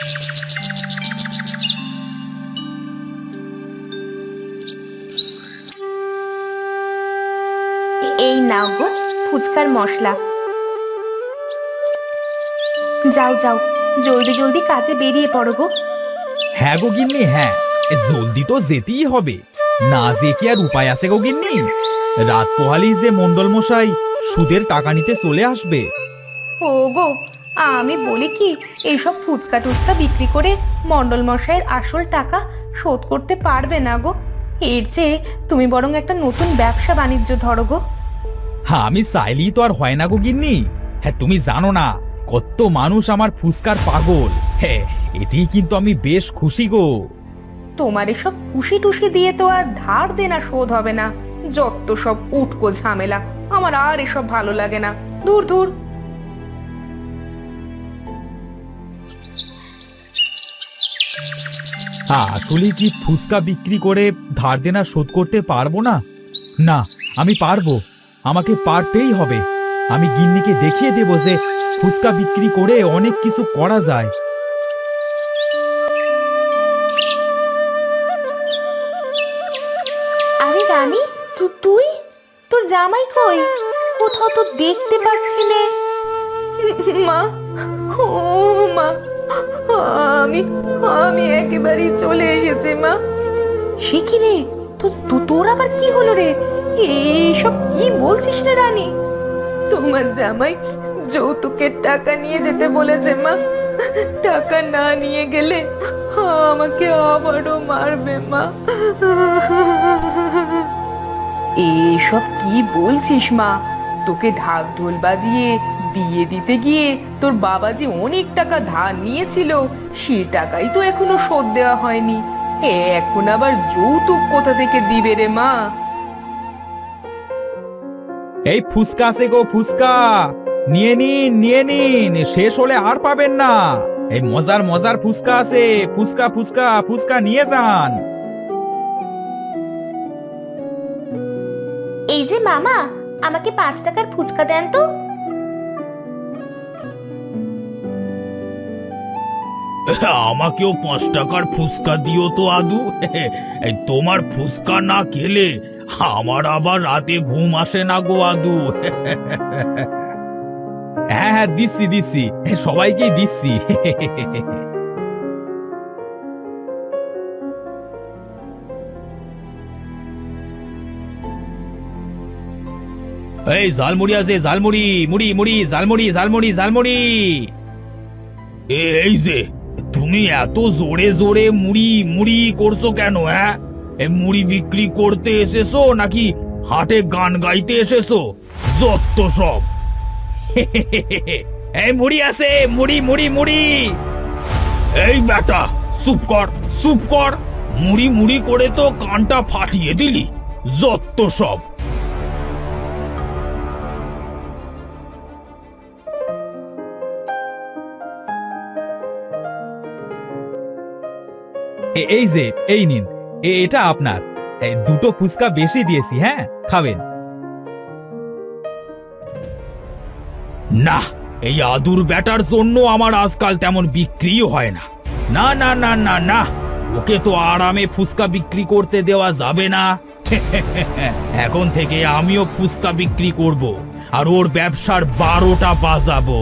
এই নাও গো ফুচকার মশলা। যাও যাও, জলদি জলদি কাজে বেরিয়ে পড়ো গো। হ্যাঁ গো গিন্নি, হ্যাঁ, জলদি তো যেতেই হবে, না যে কি আর উপায় আছে গো গিন্নি। রাত পোহালেই যে মন্ডল মশাই সুদের টাকা নিতে চলে আসবে। ও গো, আমি বলি কি, এইসব ফুচকা টুচকা বিক্রি করে মন্ডল মশাইয়ের আসল টাকা শোধ করতে পারবে না গো। এর চেয়ে তুমি বরং একটা নতুন ব্যবসা বাণিজ্য ধরো গো। হ্যাঁ, আমি চাইলেই তো আর হয় না গো গিন্নি। হ্যাঁ, তুমি জানো না কত মানুষ আমার ফুচকার পাগল। হ্যাঁ, এতেই কিন্তু আমি বেশ খুশি গো। তোমার এসব খুশি টুসি দিয়ে তো আর ধার দেনা শোধ হবে না। যত সব উটকো ঝামেলা, আমার আর এসব ভালো লাগে না। দূর দূর। আসলে কি ফুচকা বিক্রি করে ধার দেনা শোধ করতে পারবো না? না, আমি পারবো, আমাকে পারতেই হবে। আমি গিন্নিকে দেখিয়ে দেব যে ফুচকা বিক্রি করে অনেক কিছু করা যায়। আরে রানী, তুই, তোর জামাই কই? কোথাও তো দেখতে পাচ্ছি নে। মা, ও মা, আমি আমি একেবারেই চলে এসেছি মা। সে কি রে, তোর আবার কি হলো রে? এইসব কি বলছিস রে রানী? তোমার জামাই যৌতুকের টাকা নিয়ে যেতে বলেছে মা। টাকা না নিয়ে গেলে আমাকে আবারও মারবে মা। এসব কি বলছিস মা? তোকে ঢাক ঢোল বাজিয়ে বিয়ে দিতে গিয়ে তোর বাবা যে অনেক টাকা ধার নিয়েছিল, সে টাকাই তো এখনো শোধ দেওয়া হয়নি। এখন আবার যৌতুক কোথা থেকে দিবে রে মা? এই ফুচকা আছে গো, ফুচকা নিয়ে নিন, নিয়ে নিন, শেষ হলে আর পাবেন না। এই মজার মজার ফুচকা আছে, ফুচকা ফুচকা ফুচকা নিয়ে যান। এই যে মামা, আমাকে 5 টাকার ফুচকা দেন তো। আমাকেও 5 টাকার ফুচকা দিও তো আদু। এই তোমার ফুচকা না খেলে আমার আবার রাতে ঘুম আসে না গো আদু। হ্যাঁ হ্যাঁ, দিচ্ছি দিচ্ছি, সবাইকেই দিচ্ছি। এই ঝালমুড়ি আছে, ঝালমুড়ি, মুড়ি মুড়ি, ঝালমুড়ি ঝালমুড়ি ঝালমুড়ি। এই যে তুমি এত জোরে জোরে মুড়ি মুড়ি করছো কেন? হ্যাঁ, এই মুড়ি বিক্রি করতে এসেছো নাকি হাটে গান গাইতে এসেছো? যত সব। এই মুড়ি আছে, মুড়ি মুড়ি মুড়ি। এই বেটা, চুপ কর চুপ কর, মুড়ি মুড়ি করে তো কানটা ফাটিয়ে দিলি। যত সব। এই যে, এই নিন, এটা আপনার। দুটো ফুচকা বেশি দিয়েছি, হ্যাঁ, খাবেন। না, এই আদুর ব্যাটার জন্য আমার আজকাল তেমন বিক্রিও হয় না। না না না না না, ওকে তো আরামে ফুচকা বিক্রি করতে দেওয়া যাবে না। এখন থেকে আমিও ফুচকা বিক্রি করব, আর ওর ব্যবসার 12টা বাজাবো।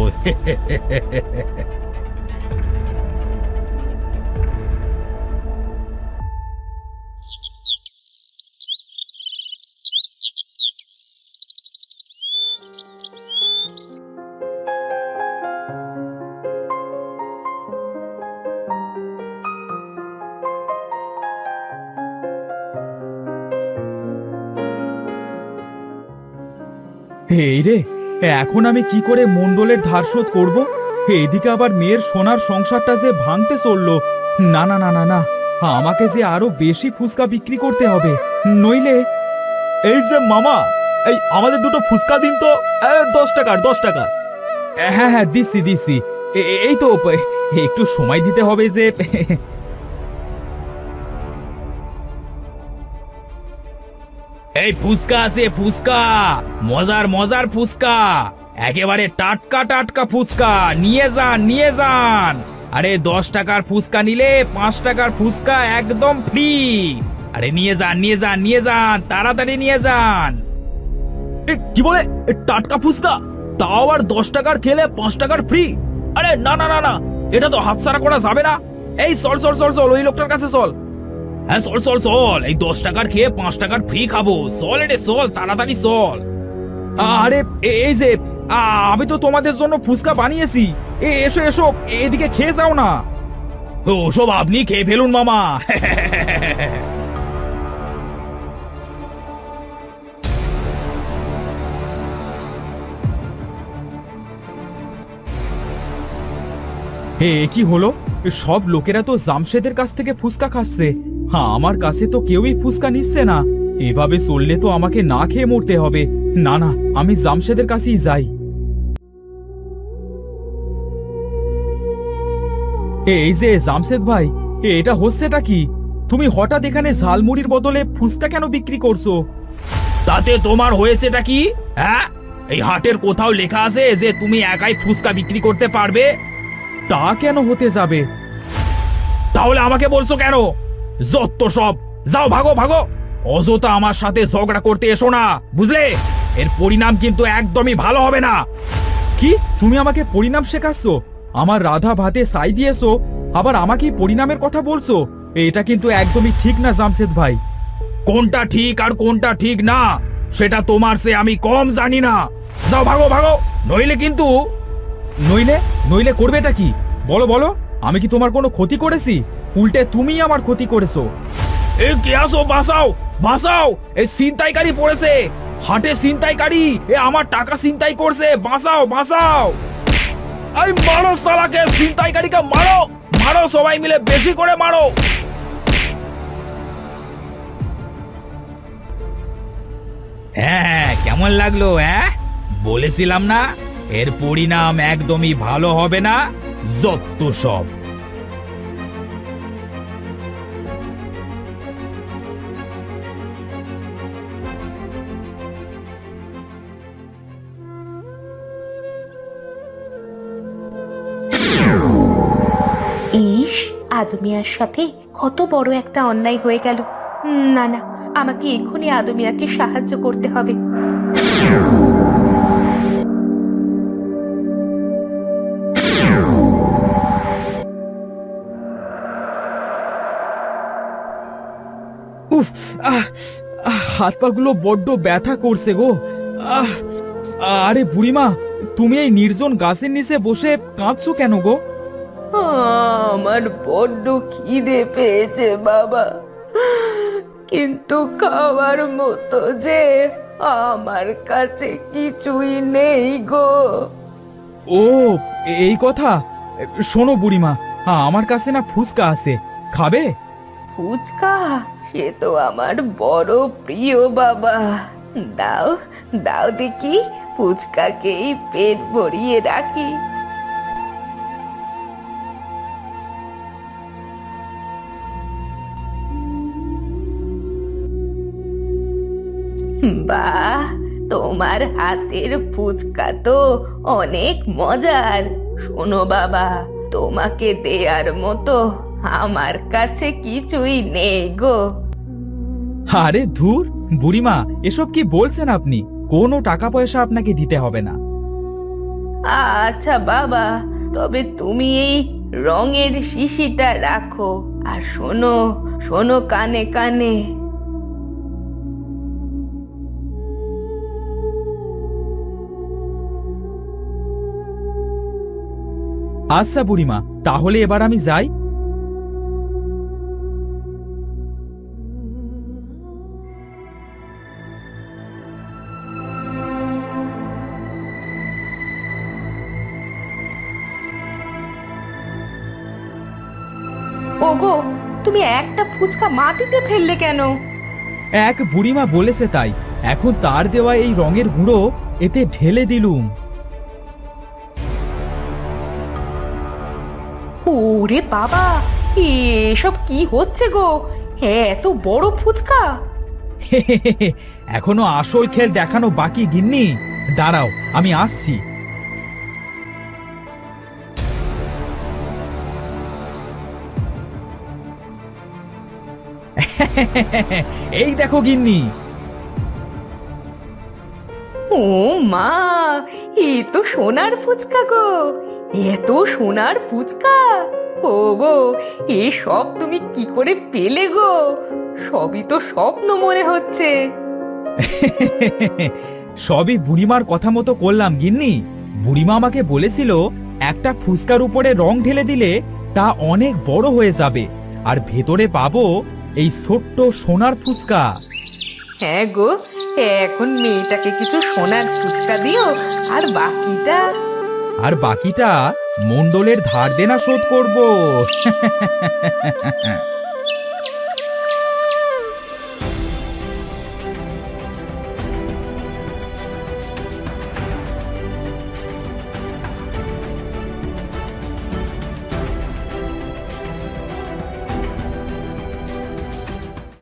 এই রে, এখন আমি কি করে মন্ডলের ধার শোধ করব? এদিকে আবার মেয়ের সোনার সংসারটা যে ভাঙতে চললো। না না না না না, আমাকে যে আরো বেশি ফুচকা বিক্রি করতে হবে, নইলে। এই যে মামা, এই আমাদের দুটো ফুচকা দিন তো। 10 টাকার, 10 টাকা। হ্যাঁ হ্যাঁ, দিচ্ছি দিচ্ছি। এই তো, একটু সময় দিতে হবে যে। এই ফুচকা আছে, ফুচকা, মজার মজার ফুচকা, একেবারে টাটকা টাটকা ফুচকা, নিয়ে যান নিয়ে যান। আরে 10 টাকার ফুচকা নিলে 5 টাকার ফুচকা একদম ফ্রি। আরে নিয়ে যান নিয়ে যান নিয়ে যান, তাড়াতাড়ি নিয়ে যান। কি বলে টাটকা ফুচকা, তাও আবার 10 টাকার খেলে 5 টাকার ফ্রি? আরে না না না না, এটা তো হাতছাড়া করা যাবে না। এই চল চল চল চল, ওই লোকটার কাছে চল। হ্যাঁ চল চল চল, এই 10 টাকার খেয়ে 5 টাকার ফ্রি খাবো। চল রে চল, তাড়াতাড়ি চল। আরে এই যে আমি তো তোমাদের জন্য ফুচকা বানিয়েছি, এসো এসো, এদিকে খেয়ে যাও না। ওসব আপনি খেয়ে ফেলুন মামা। হে কি হলো, সব লোকেরা তো জামশেদের কাছ থেকে ফুচকা খাচ্ছে, হ্যাঁ আমার কাছে তো কেউই ফুচকা নিচ্ছে না। এভাবে চললে তো আমাকে না খেয়ে মরতে হবে। না না, আমি জামশেদের কাছেই যাই। এই যে জামশেদ ভাই, এটা হচ্ছেটা কি? তুমি হঠাৎ এখানে ঝালমুড়ির বদলে ফুচকা কেন বিক্রি করছো? তাতে তোমার হয়েছেটা কি? হ্যাঁ, এই হাটের কোথাও লেখা আছে যে তুমি একাই ফুচকা বিক্রি করতে পারবে? তা কেন হতে যাবে? তাহলে আমাকে বলছো কেন? যত সব, যাও ভাগো ভাগো, অযথা আমার সাথে ঝগড়া করতে এসো না, বুঝলে? এর পরিণাম কিন্তু একদমই ভালো হবে না। কি তুমি আমাকে পরিণাম শেখাচ্ছ? আমার রাধা ভাতে সাই দিয়েছো, আবার আমাকেই পরিণামের কথা বলছো? এটা কিন্তু একদমই ঠিক না জামশেদ ভাই। কোনটা ঠিক আর কোনটা ঠিক না সেটা তোমার সে আমি কম জানি না। যাও ভাগো ভাগো, নইলে কিন্তু। নইলে নইলে করবেটা কি? বলো বলো, আমি কি তোমার কোনো ক্ষতি করেছি? উল্টে তুমি আমার ক্ষতি করেছো। এ কে আসো, বাঁচাও বাঁচাও, এই ছিনতাইকারী পড়েছে, হাটে ছিনতাইকারী, এ আমার টাকা ছিনতাই করছে, বাঁচাও বাঁচাও। এই মারো শালাকে, ছিনতাইকারীকে মারো মারো, সবাই মিলে বেশি করে মারো। হ্যাঁ কেমন লাগলো? হ্যাঁ বলেছিলাম না এর পরিণাম একদমই ভালো হবে না। যত সব। ইস, আদমিয়ার সাথে কত বড় একটা অন্যায় হয়ে গেল। না না, আমাকে এক্ষুনি আদমিয়াকে সাহায্য করতে হবে। উফ, হাত পা গুলো বড্ড ব্যথা করছে গো। আহ আরে বুড়িমা, তুমি এই নির্জন গাছের নিচে বসে কাঁদছো কেন গো? আমার বড্ড খিদে পেয়েছে বাবা, কিন্তু খাওয়ার মতো যে আমার কাছে কিছুই নেই গো। ও এই কথা, শোনো বুড়িমা, আমার কাছে না ফুচকা আছে, খাবে? ফুচকা? সে তো আমার বড় প্রিয় বাবা। দাও দাও দেখি, ফুচকাকেই পেট ভরিয়ে রাখি। বাহ, তোমার হাতের ফুচকা তো অনেক মজার। শোনো বাবা, তোমাকে দেয়ার মতো আমার কাছে কিছুই নেই গো। আরে ধুর বুড়িমা, এসব কি বলছেন আপনি? কোনো টাকা পয়সা আপনাকে দিতে হবে না। আচ্ছা বাবা, তবে তুমি এই রঙের শিশিটা রাখো। আর শোনো শোনো, কানে কানে, আচ্ছা বুড়িমা, তাহলে এবার আমি যাই। ওগো, তুমি একটা ফুচকা মাটিতে ফেললে কেন? এক বুড়িমা বলেছে তাই, এখন তার দেওয়া এই রঙের গুঁড়ো এতে ঢেলে দিলুম। ওরে বাবা, এসব কি হচ্ছে গো? এত বড় ফুচকা! এখনো আসল খেল দেখানো বাকি গিন্নি, দাঁড়াও আমি আসছি। এই দেখো গিন্নি। ও মা, এ তো সোনার ফুচকা গো, এত সোনার ফুচকা! ও গো, এ সব তুমি কি করে পেলে গো? সবই তো স্বপ্ন মনে হচ্ছে। সবই বুড়িমার কথা মতো করলাম গিন্নি। বুড়িমা আমাকে বলেছিল একটা ফুচকার উপরে রং ঢেলে দিলে তা অনেক বড় হয়ে যাবে, আর ভেতরে পাবো এই ছোট্ট সোনার ফুচকা। হ্যাঁ গো, এখন মেয়েটাকে কিছু সোনার ফুচকা দিও, আর বাকিটা মণ্ডলের ধার দেনা শোধ করব।